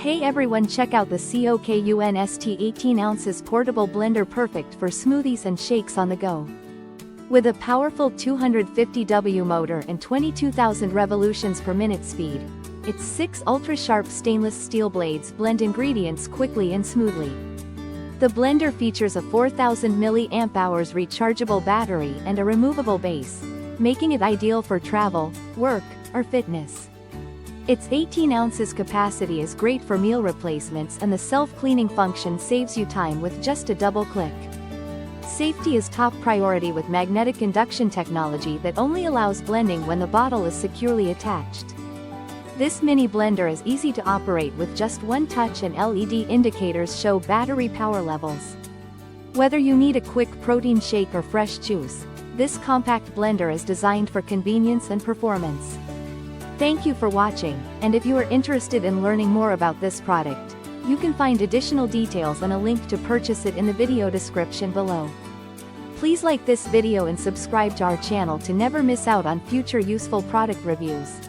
Hey everyone, check out the COKUNST 18 ounces portable blender, perfect for smoothies and shakes on the go. With a powerful 250W motor and 22,000 revolutions per minute speed, its 6 ultra-sharp stainless steel blades blend ingredients quickly and smoothly. The blender features a 4000 mAh rechargeable battery and a removable base, making it ideal for travel, work, or fitness. Its 18 ounces capacity is great for meal replacements, and the self-cleaning function saves you time with just a double click. Safety is top priority with magnetic induction technology that only allows blending when the bottle is securely attached. This mini blender is easy to operate with just one touch, and LED indicators show battery power levels. Whether you need a quick protein shake or fresh juice, this compact blender is designed for convenience and performance. Thank you for watching, and if you are interested in learning more about this product, you can find additional details and a link to purchase it in the video description below. Please like this video and subscribe to our channel to never miss out on future useful product reviews.